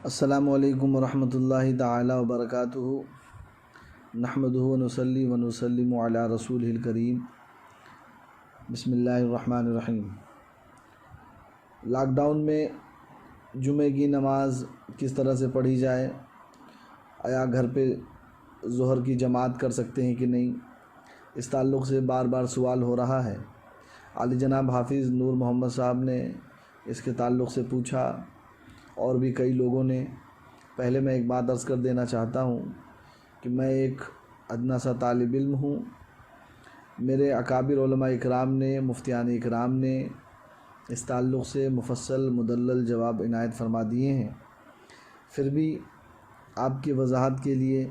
السلام علیکم ورحمۃ اللہ تعالی وبرکاتہ۔ نحمدہ ونصلی ونسلم علی رسولہ الکریم۔ بسم اللہ الرحمن الرحیم۔ لاک ڈاؤن میں جمعے کی نماز کس طرح سے پڑھی جائے؟ آیا گھر پہ ظہر کی جماعت کر سکتے ہیں کہ نہیں؟ اس تعلق سے بار بار سوال ہو رہا ہے۔ عالی جناب حافظ نور محمد صاحب نے اس کے تعلق سے پوچھا، اور بھی کئی لوگوں نے۔ پہلے میں ایک بات عرض کر دینا چاہتا ہوں کہ میں ایک ادنا سا طالب علم ہوں۔ میرے اکابر علماء اکرام نے، مفتیان اکرام نے اس تعلق سے مفصل مدلل جواب عنایت فرما دیے ہیں۔ پھر بھی آپ کی وضاحت کے لیے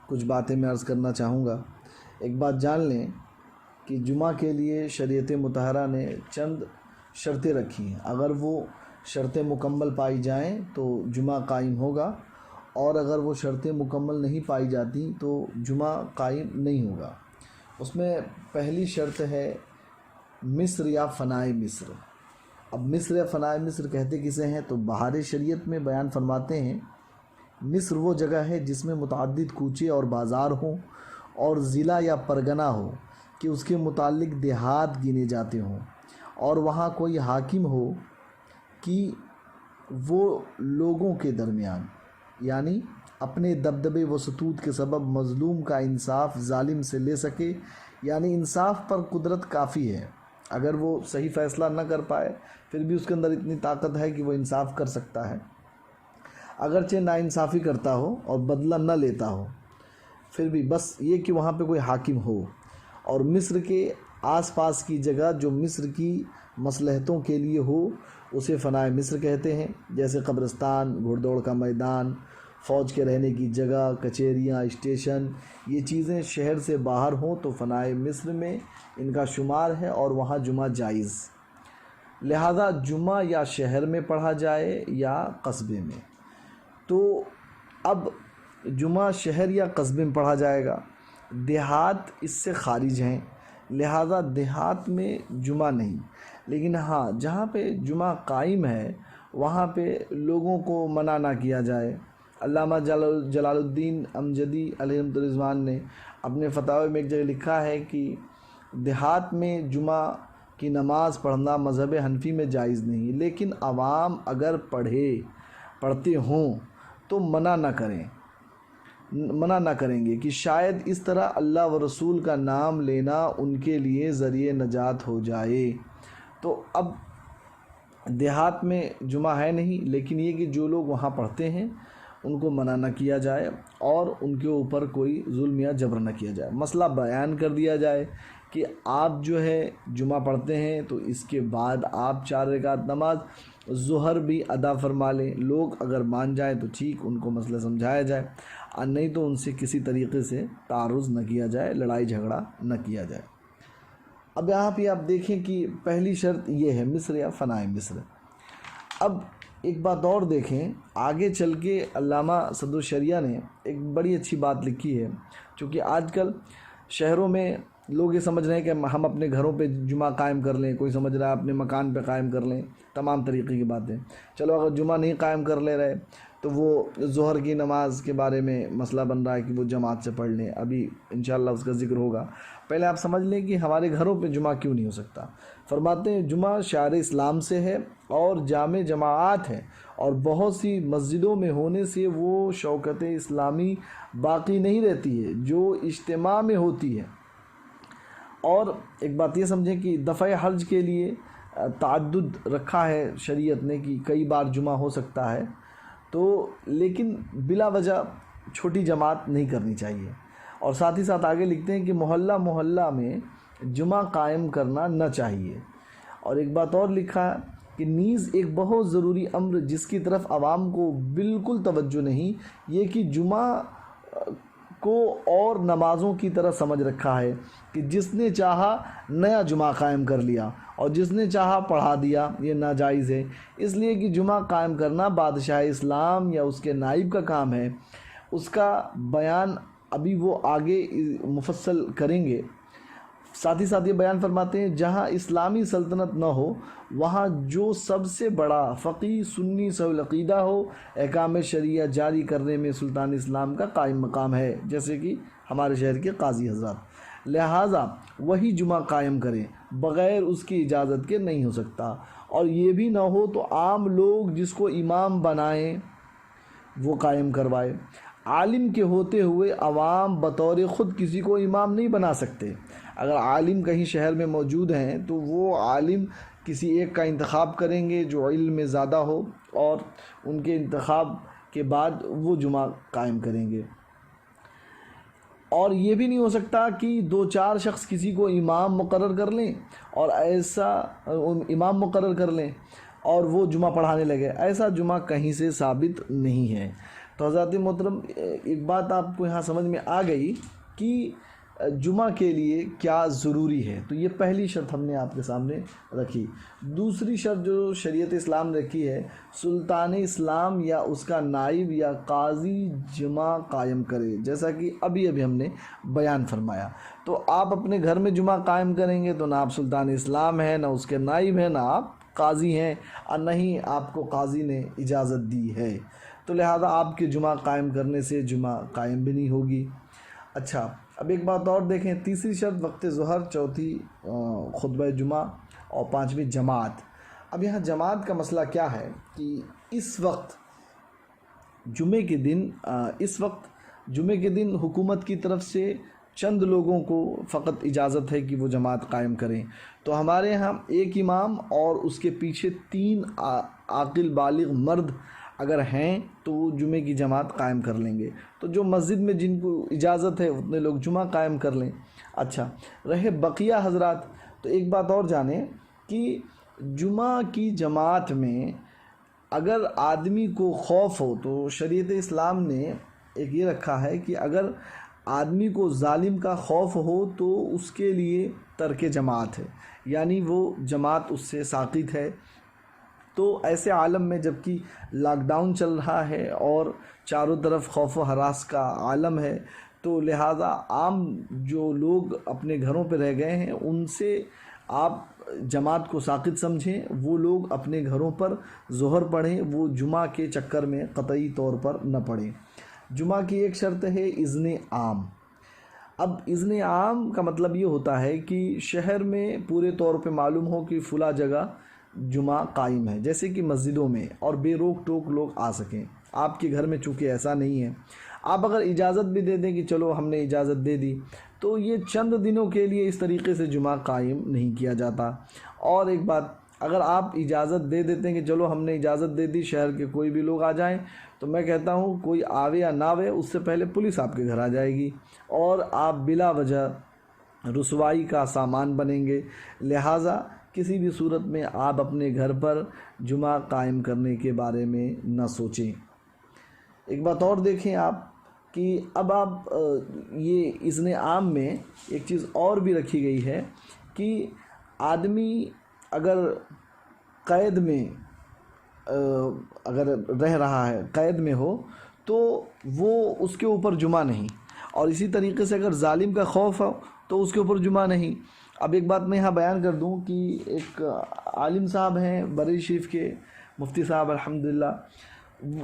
کچھ باتیں میں عرض کرنا چاہوں گا۔ ایک بات جان لیں کہ جمعہ کے لیے شریعت مطہرہ نے چند شرطیں رکھی ہیں۔ اگر وہ شرطیں مکمل پائی جائیں تو جمعہ قائم ہوگا، اور اگر وہ شرطیں مکمل نہیں پائی جاتی تو جمعہ قائم نہیں ہوگا۔ اس میں پہلی شرط ہے مصر یا فنائے مصر۔ اب مصر یا فنائے مصر کہتے کسے ہیں؟ تو بہار شریعت میں بیان فرماتے ہیں، مصر وہ جگہ ہے جس میں متعدد کوچے اور بازار ہوں، اور ضلع یا پرگنہ ہو کہ اس کے متعلق دیہات گنے جاتے ہوں، اور وہاں کوئی حاکم ہو کہ وہ لوگوں کے درمیان، یعنی اپنے دبدبے و سطوت کے سبب مظلوم کا انصاف ظالم سے لے سکے، یعنی انصاف پر قدرت کافی ہے۔ اگر وہ صحیح فیصلہ نہ کر پائے پھر بھی اس کے اندر اتنی طاقت ہے کہ وہ انصاف کر سکتا ہے، اگرچہ ناانصافی کرتا ہو اور بدلہ نہ لیتا ہو، پھر بھی بس یہ کہ وہاں پہ کوئی حاکم ہو۔ اور مصر کے آس پاس کی جگہ جو مصر کی مصلحتوں کے لیے ہو اسے فنائے مصر کہتے ہیں، جیسے قبرستان، گھوڑ دوڑ کا میدان، فوج کے رہنے کی جگہ، کچہریاں، اسٹیشن، یہ چیزیں شہر سے باہر ہوں تو فنائے مصر میں ان کا شمار ہے، اور وہاں جمعہ جائز۔ لہذا جمعہ یا شہر میں پڑھا جائے یا قصبے میں۔ تو اب جمعہ شہر یا قصبے میں پڑھا جائے گا، دیہات اس سے خارج ہیں، لہذا دیہات میں جمعہ نہیں۔ لیکن ہاں، جہاں پہ جمعہ قائم ہے وہاں پہ لوگوں کو منع نہ کیا جائے۔ علامہ جلال الدین امجدی علیہ الرضوان نے اپنے فتاوی میں ایک جگہ لکھا ہے کہ دیہات میں جمعہ کی نماز پڑھنا مذہب حنفی میں جائز نہیں، لیکن عوام اگر پڑھتے ہوں تو منع نہ کریں گے کہ شاید اس طرح اللہ و رسول کا نام لینا ان کے لیے ذریعہ نجات ہو جائے۔ تو اب دیہات میں جمعہ ہے نہیں، لیکن یہ کہ جو لوگ وہاں پڑھتے ہیں ان کو منع نہ کیا جائے، اور ان کے اوپر کوئی ظلم یا جبر نہ کیا جائے۔ مسئلہ بیان کر دیا جائے کہ آپ جو ہے جمعہ پڑھتے ہیں تو اس کے بعد آپ 4 رکعت نماز ظہر بھی ادا فرما لیں۔ لوگ اگر مان جائیں تو ٹھیک، ان کو مسئلہ سمجھایا جائے، اور نہیں تو ان سے کسی طریقے سے تعارض نہ کیا جائے، لڑائی جھگڑا نہ کیا جائے۔ اب یہاں پہ آپ دیکھیں کہ پہلی شرط یہ ہے مصر یا فنائے مصر۔ اب ایک بات اور دیکھیں، آگے چل کے علامہ صدر الشریعہ نے ایک بڑی اچھی بات لکھی ہے، چونکہ آج کل شہروں میں لوگ یہ سمجھ رہے ہیں کہ ہم اپنے گھروں پہ جمعہ قائم کر لیں، کوئی سمجھ رہا ہے اپنے مکان پہ قائم کر لیں، تمام طریقے کی باتیں۔ چلو اگر جمعہ نہیں قائم کر لے رہے تو وہ ظہر کی نماز کے بارے میں مسئلہ بن رہا ہے کہ وہ جماعت سے پڑھ لیں، ابھی انشاءاللہ اس کا ذکر ہوگا۔ پہلے آپ سمجھ لیں کہ ہمارے گھروں پہ جمعہ کیوں نہیں ہو سکتا۔ فرماتے ہیں جمعہ شعائر اسلام سے ہے اور جامع جماعت ہے، اور بہت سی مسجدوں میں ہونے سے وہ شوکت اسلامی باقی نہیں رہتی ہے جو اجتماع میں ہوتی ہے۔ اور ایک بات یہ سمجھیں کہ دفع حرج کے لیے تعدد رکھا ہے شریعت نے کہ کئی بار جمعہ ہو سکتا ہے، تو لیکن بلا وجہ چھوٹی جماعت نہیں کرنی چاہیے۔ اور ساتھ ہی ساتھ آگے لکھتے ہیں کہ محلہ محلہ میں جمعہ قائم کرنا نہ چاہیے۔ اور ایک بات اور لکھا ہے کہ نیز ایک بہت ضروری امر جس کی طرف عوام کو بالکل توجہ نہیں، یہ کہ جمعہ کو اور نمازوں کی طرح سمجھ رکھا ہے کہ جس نے چاہا نیا جمعہ قائم کر لیا اور جس نے چاہا پڑھا دیا، یہ ناجائز ہے۔ اس لیے کہ جمعہ قائم کرنا بادشاہ اسلام یا اس کے نائب کا کام ہے، اس کا بیان ابھی وہ آگے مفصل کریں گے۔ ساتھ ہی ساتھ یہ بیان فرماتے ہیں جہاں اسلامی سلطنت نہ ہو وہاں جو سب سے بڑا فقیہ سنی صحیح العقیدہ ہو احکام شریعہ جاری کرنے میں سلطان اسلام کا قائم مقام ہے، جیسے کہ ہمارے شہر کے قاضی حضرات، لہٰذا وہی جمعہ قائم کریں، بغیر اس کی اجازت کے نہیں ہو سکتا۔ اور یہ بھی نہ ہو تو عام لوگ جس کو امام بنائیں وہ قائم کروائے۔ عالم کے ہوتے ہوئے عوام بطور خود کسی کو امام نہیں بنا سکتے۔ اگر عالم کہیں شہر میں موجود ہیں تو وہ عالم کسی ایک کا انتخاب کریں گے جو علم میں زیادہ ہو، اور ان کے انتخاب کے بعد وہ جمعہ قائم کریں گے۔ اور یہ بھی نہیں ہو سکتا کہ 2-4 شخص کسی کو امام مقرر کر لیں اور ایسا امام مقرر کر لیں اور وہ جمعہ پڑھانے لگے، ایسا جمعہ کہیں سے ثابت نہیں ہے۔ تو حضرات محترم، ایک بات آپ کو یہاں سمجھ میں آ گئی کہ جمعہ کے لیے کیا ضروری ہے۔ تو یہ پہلی شرط ہم نے آپ کے سامنے رکھی۔ دوسری شرط جو شریعت اسلام نے رکھی ہے، سلطان اسلام یا اس کا نائب یا قاضی جمعہ قائم کرے، جیسا کہ ابھی ہم نے بیان فرمایا۔ تو آپ اپنے گھر میں جمعہ قائم کریں گے تو نہ آپ سلطان اسلام ہیں، نہ اس کے نائب ہیں، نہ آپ قاضی ہیں، اور نہ ہی آپ کو قاضی نے اجازت دی ہے، تو لہذا آپ کے جمعہ قائم کرنے سے جمعہ قائم بھی نہیں ہوگی۔ اچھا، اب ایک بات اور دیکھیں، تیسری شرط وقت ظہر، چوتھی خطبہ جمعہ، اور پانچویں جماعت۔ اب یہاں جماعت کا مسئلہ کیا ہے کہ اس وقت جمعے کے دن حکومت کی طرف سے چند لوگوں کو فقط اجازت ہے کہ وہ جماعت قائم کریں۔ تو ہمارے ہاں ایک امام اور اس کے پیچھے 3 عاقل بالغ مرد اگر ہیں تو وہ جمعے کی جماعت قائم کر لیں گے۔ تو جو مسجد میں جن کو اجازت ہے اتنے لوگ جمعہ قائم کر لیں۔ اچھا، رہے بقیہ حضرات، تو ایک بات اور جانیں کہ جمعہ کی جماعت میں اگر آدمی کو خوف ہو تو شریعت اسلام نے ایک یہ رکھا ہے کہ اگر آدمی کو ظالم کا خوف ہو تو اس کے لیے ترک جماعت ہے، یعنی وہ جماعت اس سے ساقط ہے۔ تو ایسے عالم میں جب کہ لاک ڈاؤن چل رہا ہے اور چاروں طرف خوف و ہراس کا عالم ہے، تو لہٰذا عام جو لوگ اپنے گھروں پہ رہ گئے ہیں ان سے آپ جماعت کو ساقط سمجھیں، وہ لوگ اپنے گھروں پر ظہر پڑھیں، وہ جمعہ کے چکر میں قطعی طور پر نہ پڑھیں۔ جمعہ کی ایک شرط ہے اذن عام۔ اب اذن عام کا مطلب یہ ہوتا ہے کہ شہر میں پورے طور پہ معلوم ہو کہ فلاں جگہ جمعہ قائم ہے، جیسے کہ مسجدوں میں، اور بے روک ٹوک لوگ آ سکیں۔ آپ کے گھر میں چونکہ ایسا نہیں ہے، آپ اگر اجازت بھی دے دیں کہ چلو ہم نے اجازت دے دی، تو یہ چند دنوں کے لیے اس طریقے سے جمعہ قائم نہیں کیا جاتا۔ اور ایک بات، اگر آپ اجازت دے دیتے ہیں کہ چلو ہم نے اجازت دے دی، شہر کے کوئی بھی لوگ آ جائیں، تو میں کہتا ہوں کوئی آوے یا نہ آوے، اس سے پہلے پولیس آپ کے گھر آ جائے گی اور آپ بلا وجہ رسوائی کا سامان بنیں گے۔ لہٰذا کسی بھی صورت میں آپ اپنے گھر پر جمعہ قائم کرنے کے بارے میں نہ سوچیں۔ ایک بات اور دیکھیں آپ کہ اب آپ یہ اذن عام میں ایک چیز اور بھی رکھی گئی ہے کہ آدمی اگر قید میں اگر رہ رہا ہے، قید میں ہو، تو وہ اس کے اوپر جمعہ نہیں، اور اسی طریقے سے اگر ظالم کا خوف ہو تو اس کے اوپر جمعہ نہیں۔ اب ایک بات میں یہاں بیان کر دوں کہ ایک عالم صاحب ہیں بریلی شریف کے، مفتی صاحب الحمدللہ،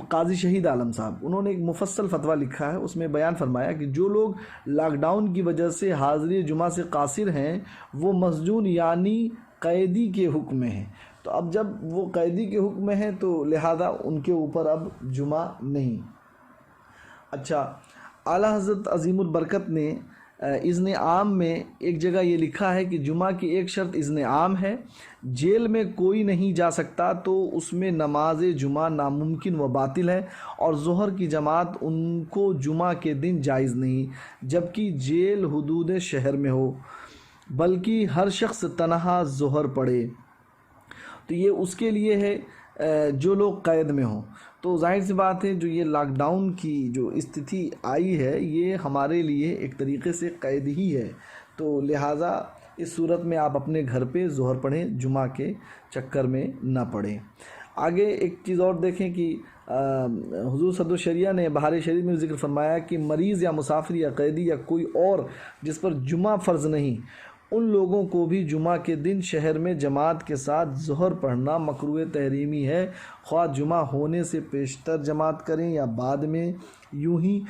قاضی شہید عالم صاحب، انہوں نے ایک مفصل فتویٰ لکھا ہے، اس میں بیان فرمایا کہ جو لوگ لاک ڈاؤن کی وجہ سے حاضری جمعہ سے قاصر ہیں وہ مسجون یعنی قیدی کے حکم میں ہیں۔ تو اب جب وہ قیدی کے حکم میں ہیں تو لہذا ان کے اوپر اب جمعہ نہیں۔ اچھا، اعلیٰ حضرت عظیم البرکت نے اذن عام میں ایک جگہ یہ لکھا ہے کہ جمعہ کی ایک شرط اذن عام ہے، جیل میں کوئی نہیں جا سکتا تو اس میں نماز جمعہ ناممکن و باطل ہے، اور ظہر کی جماعت ان کو جمعہ کے دن جائز نہیں جبکہ جیل حدود شہر میں ہو، بلکہ ہر شخص تنہا ظہر پڑھے۔ تو یہ اس کے لیے ہے جو لوگ قید میں ہوں۔ تو ظاہر سی بات ہے جو یہ لاک ڈاؤن کی جو استھتی آئی ہے یہ ہمارے لیے ایک طریقے سے قید ہی ہے، تو لہٰذا اس صورت میں آپ اپنے گھر پہ ظہر پڑھیں، جمعہ کے چکر میں نہ پڑھیں۔ آگے ایک چیز اور دیکھیں کہ حضور صدر الشریعہ نے بہار شریف میں ذکر فرمایا کہ مریض یا مسافر یا قیدی یا کوئی اور جس پر جمعہ فرض نہیں، ان لوگوں کو بھی جمعہ کے دن شہر میں جماعت کے ساتھ ظہر پڑھنا مکروہ تحریمی ہے، خواہ جمعہ ہونے سے پیشتر جماعت کریں یا بعد میں۔ یوں ہی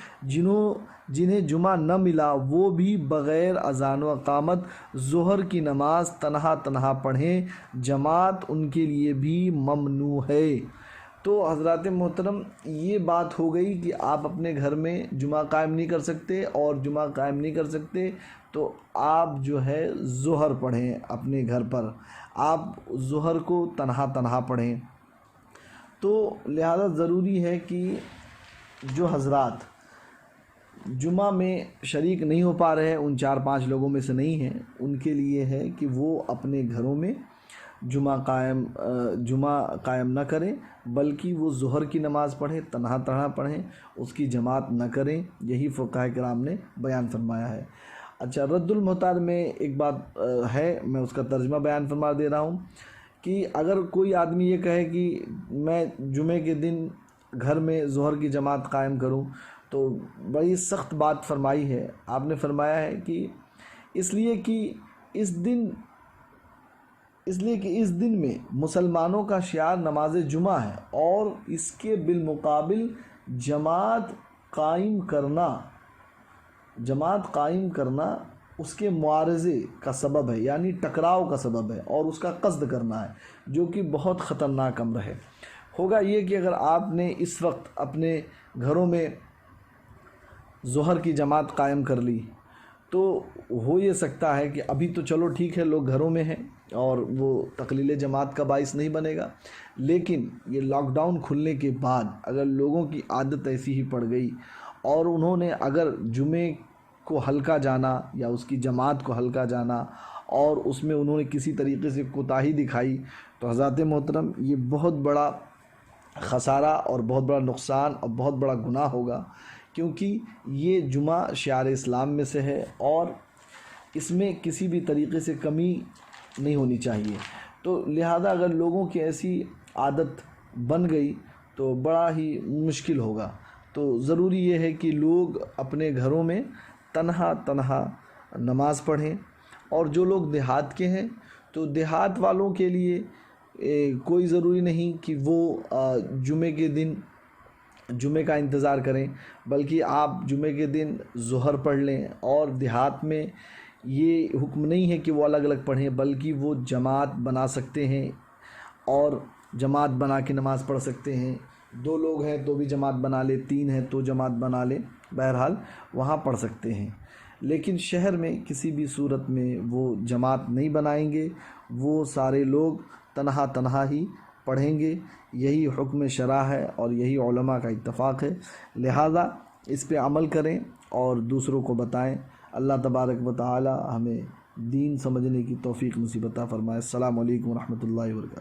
جنہیں جمعہ نہ ملا وہ بھی بغیر اذان و اقامت ظہر کی نماز تنہا پڑھیں، جماعت ان کے لیے بھی ممنوع ہے۔ تو حضرات محترم، یہ بات ہو گئی کہ آپ اپنے گھر میں جمعہ قائم نہیں کر سکتے، اور جمعہ قائم نہیں کر سکتے تو آپ جو ہے ظہر پڑھیں اپنے گھر پر، آپ ظہر کو تنہا پڑھیں۔ تو لہذا ضروری ہے کہ جو حضرات جمعہ میں شریک نہیں ہو پا رہے ہیں، ان 4-5 لوگوں میں سے نہیں ہیں، ان کے لیے ہے کہ وہ اپنے گھروں میں جمعہ قائم نہ کریں، بلکہ وہ ظہر کی نماز پڑھیں، تنہا پڑھیں، اس کی جماعت نہ کریں۔ یہی فقہاء کرام نے بیان فرمایا ہے۔ اچھا، رد المحتاج میں ایک بات ہے، میں اس کا ترجمہ بیان فرما دے رہا ہوں کہ اگر کوئی آدمی یہ کہے کہ میں جمعے کے دن گھر میں ظہر کی جماعت قائم کروں، تو بڑی سخت بات فرمائی ہے۔ آپ نے فرمایا ہے کہ اس لیے کہ اس دن میں مسلمانوں کا شعار نماز جمعہ ہے، اور اس کے بالمقابل جماعت قائم کرنا اس کے معارضے کا سبب ہے، یعنی ٹکراؤ کا سبب ہے، اور اس کا قصد کرنا ہے، جو کہ بہت خطرناک امر ہے۔ ہوگا یہ کہ اگر آپ نے اس وقت اپنے گھروں میں ظہر کی جماعت قائم کر لی، تو ہو یہ سکتا ہے کہ ابھی تو چلو ٹھیک ہے، لوگ گھروں میں ہیں اور وہ تقلیل جماعت کا باعث نہیں بنے گا، لیکن یہ لاک ڈاؤن کھلنے کے بعد اگر لوگوں کی عادت ایسی ہی پڑ گئی، اور انہوں نے اگر جمعے کو ہلکا جانا یا اس کی جماعت کو ہلکا جانا، اور اس میں انہوں نے کسی طریقے سے کوتاہی دکھائی، تو حضرات محترم یہ بہت بڑا خسارہ اور بہت بڑا نقصان اور بہت بڑا گناہ ہوگا، کیونکہ یہ جمعہ شعار اسلام میں سے ہے، اور اس میں کسی بھی طریقے سے کمی نہیں ہونی چاہیے۔ تو لہذا اگر لوگوں کی ایسی عادت بن گئی تو بڑا ہی مشکل ہوگا۔ تو ضروری یہ ہے کہ لوگ اپنے گھروں میں تنہا نماز پڑھیں، اور جو لوگ دیہات کے ہیں تو دیہات والوں کے لیے کوئی ضروری نہیں کہ وہ جمعے کا انتظار کریں، بلکہ آپ جمعے کے دن ظہر پڑھ لیں، اور دیہات میں یہ حکم نہیں ہے کہ وہ الگ الگ پڑھیں، بلکہ وہ جماعت بنا سکتے ہیں، اور جماعت بنا کے نماز پڑھ سکتے ہیں۔ 2 لوگ ہیں تو بھی جماعت بنا لے، 3 ہیں تو جماعت بنا لے، بہرحال وہاں پڑھ سکتے ہیں۔ لیکن شہر میں کسی بھی صورت میں وہ جماعت نہیں بنائیں گے، وہ سارے لوگ تنہا ہی پڑھیں گے۔ یہی حکم شرع ہے اور یہی علماء کا اتفاق ہے، لہذا اس پہ عمل کریں اور دوسروں کو بتائیں۔ اللہ تبارک و تعالی ہمیں دین سمجھنے کی توفیق نصیب عطا فرمائے۔ السلام علیکم ورحمۃ اللہ وبرکاتہ۔